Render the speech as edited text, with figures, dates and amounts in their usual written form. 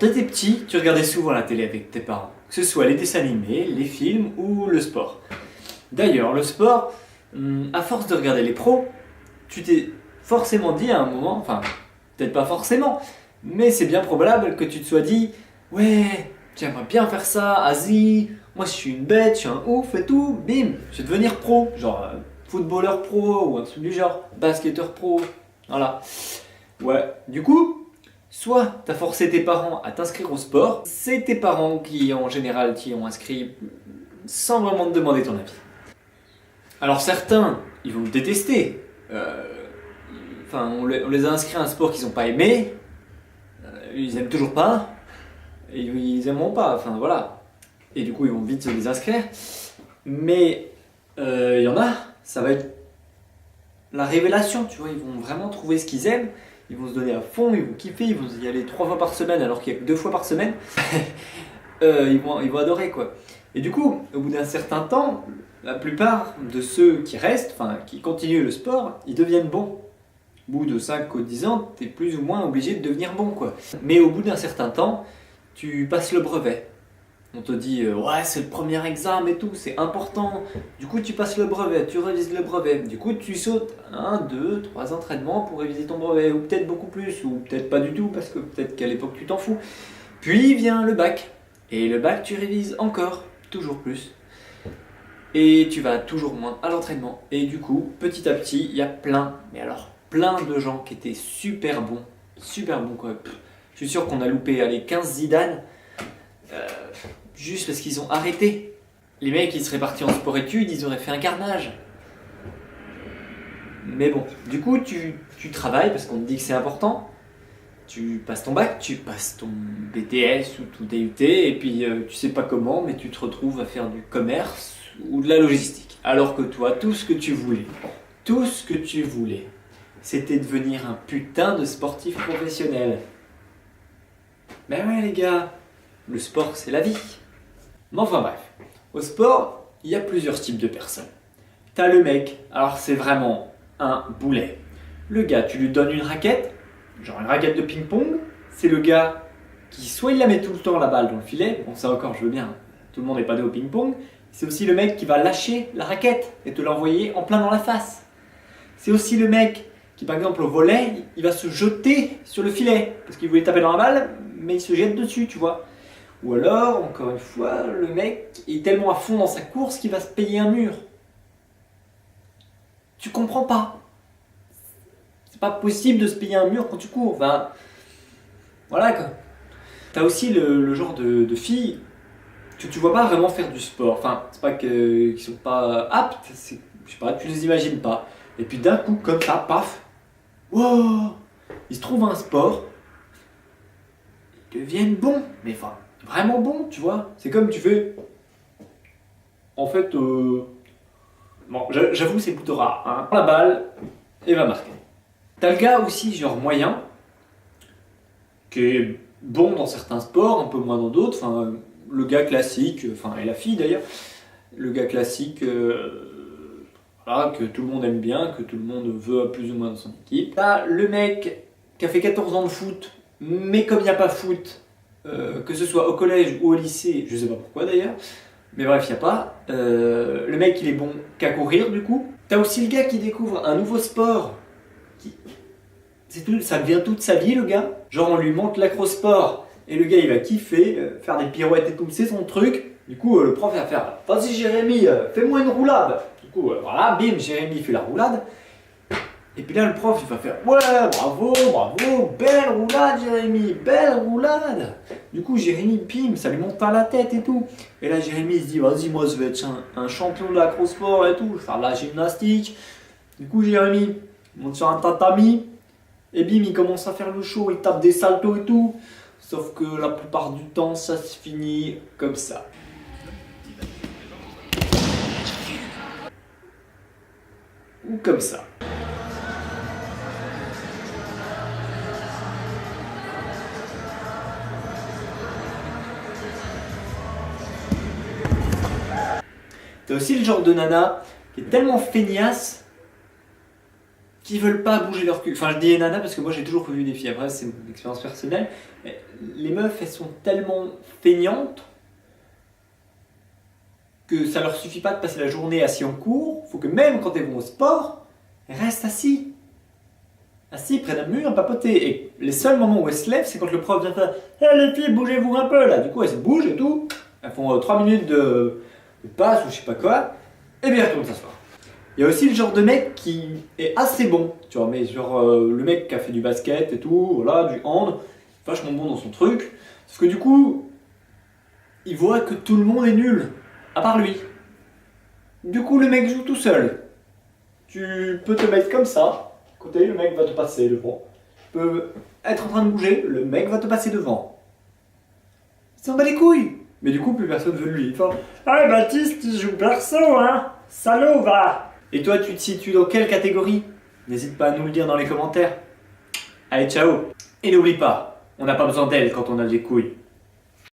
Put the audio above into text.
t'étais petit, tu regardais souvent la télé avec tes parents, que ce soit les dessins animés, les films ou le sport. D'ailleurs, le sport, à force de regarder les pros, tu t'es forcément dit à un moment, enfin, peut-être pas forcément, mais c'est bien probable que tu te sois dit, ouais, j'aimerais bien faire ça, Asie, moi je suis une bête, je suis un ouf et tout, bim, je vais devenir pro, genre footballeur pro ou un truc du genre, basketteur pro, voilà. Ouais, du coup, soit tu as forcé tes parents à t'inscrire au sport, c'est tes parents qui en général t'y ont inscrit sans vraiment te demander ton avis. Alors certains, ils vont le détester. Enfin, on les a inscrits à un sport qu'ils n'ont pas aimé, ils aiment toujours pas, et ils aimeront pas, enfin voilà. Et du coup, ils vont vite se désinscrire. Mais il y en a, ça va être la révélation, tu vois, ils vont vraiment trouver ce qu'ils aiment, ils vont se donner à fond, ils vont kiffer, ils vont y aller 3 fois par semaine alors qu'il n'y a que 2 fois par semaine. Ils vont adorer quoi. Et du coup, au bout d'un certain temps, la plupart de ceux qui restent, enfin qui continuent le sport, ils deviennent bons. Au bout de 5 ou 10 ans, tu es plus ou moins obligé de devenir bon quoi. Mais au bout d'un certain temps, tu passes le brevet. On te dit ouais c'est le premier examen et tout, c'est important. Du coup tu passes le brevet, tu révises le brevet. Du coup tu sautes 1, 2, 3 entraînements pour réviser ton brevet. Ou peut-être beaucoup plus, ou peut-être pas du tout, parce que peut-être qu'à l'époque tu t'en fous. Puis vient le bac. Et le bac tu révises encore, toujours plus. Et tu vas toujours moins à l'entraînement. Et du coup, petit à petit, il y a plein, mais alors plein de gens qui étaient super bons quoi. Je suis sûr qu'on a loupé allez, 15 Zidane. Juste parce qu'ils ont arrêté. Les mecs, ils seraient partis en sport-études, ils auraient fait un carnage. Mais bon, du coup, tu travailles parce qu'on te dit que c'est important. Tu passes ton bac, tu passes ton BTS ou ton DUT, et puis tu sais pas comment, mais tu te retrouves à faire du commerce ou de la logistique. Alors que toi, tout ce que tu voulais, c'était devenir un putain de sportif professionnel. Mais ouais les gars, le sport c'est la vie. Mais enfin bref, au sport, il y a plusieurs types de personnes. T'as le mec, alors c'est vraiment un boulet. Le gars, tu lui donnes une raquette, genre une raquette de ping-pong, c'est le gars qui soit il la met tout le temps la balle dans le filet, bon ça encore je veux bien, tout le monde n'est pas né au ping-pong, c'est aussi le mec qui va lâcher la raquette et te l'envoyer en plein dans la face. C'est aussi le mec qui par exemple au volley, il va se jeter sur le filet, parce qu'il voulait taper dans la balle, mais il se jette dessus, tu vois. Ou alors, encore une fois, le mec est tellement à fond dans sa course qu'il va se payer un mur. Tu comprends pas. C'est pas possible de se payer un mur quand tu cours. Enfin, voilà quoi. T'as aussi le genre de filles que tu vois pas vraiment faire du sport. Enfin, c'est pas qu'ils sont pas aptes, c'est, je sais pas, tu les imagines pas. Et puis d'un coup, comme ça, paf, wow, ils se trouvent un sport, ils deviennent bons. Mais enfin, vraiment bon, tu vois. C'est comme tu fais. En fait, bon, j'avoue, c'est plutôt rare. Hein. La balle et va marquer. T'as le gars aussi, genre moyen, qui est bon dans certains sports, un peu moins dans d'autres. Enfin, le gars classique, enfin, et la fille d'ailleurs, le gars classique, voilà, que tout le monde aime bien, que tout le monde veut plus ou moins dans son équipe. T'as le mec qui a fait 14 ans de foot, mais comme il n'y a pas foot, que ce soit au collège ou au lycée, je sais pas pourquoi d'ailleurs, mais bref, il n'y a pas. Le mec, il est bon qu'à courir du coup. T'as aussi le gars qui découvre un nouveau sport. Ça devient toute sa vie le gars. Genre on lui montre l'acrosport et le gars il va kiffer, faire des pirouettes et tout, c'est son truc. Du coup le prof va faire « Vas-y Jérémy, fais-moi une roulade !» Du coup voilà, bim, Jérémy fait la roulade. Et puis là, le prof, il va faire « Ouais, bravo, bravo, belle roulade, Jérémy, belle roulade !» Du coup, Jérémy, pim, ça lui monte à la tête et tout. Et là, Jérémy, il se dit « Vas-y, moi, je vais être un champion de l'acrosport et tout, je vais faire de la gymnastique. » Du coup, Jérémy, il monte sur un tatami. Et bim, il commence à faire le show, il tape des saltos et tout. Sauf que la plupart du temps, ça se finit comme ça. Ou comme ça. T'as aussi le genre de nana qui est tellement feignasse qui veulent pas bouger leur cul. Enfin, je dis les nanas parce que moi j'ai toujours vu des filles. Après, c'est mon expérience personnelle. Mais les meufs, elles sont tellement feignantes que ça leur suffit pas de passer la journée assis en cours. Faut que même quand elles vont au sport, elles restent assis près d'un mur, papoter. Et les seuls moments où elles se lèvent, c'est quand le prof vient faire « Eh les filles, bougez-vous un peu là !» Du coup, elles se bougent et tout. Elles font 3 minutes de passe ou je sais pas quoi. Et bien elles retournent s'asseoir. Il y a aussi le genre de mec qui est assez bon, tu vois, mais genre le mec qui a fait du basket et tout, voilà, du hand, vachement bon dans son truc. Sauf que du coup, il voit que tout le monde est nul, à part lui. Du coup, le mec joue tout seul. Tu peux te mettre comme ça, côté, le mec va te passer devant. Tu peux être en train de bouger, le mec va te passer devant. Il s'en bat les couilles. Mais du coup, plus personne veut de lui. Enfin, ah, Baptiste, il joue perso, hein. Salaud, va. Et toi, tu te situes dans quelle catégorie? N'hésite pas à nous le dire dans les commentaires. Allez, ciao. Et n'oublie pas, on n'a pas besoin d'elle quand on a des couilles.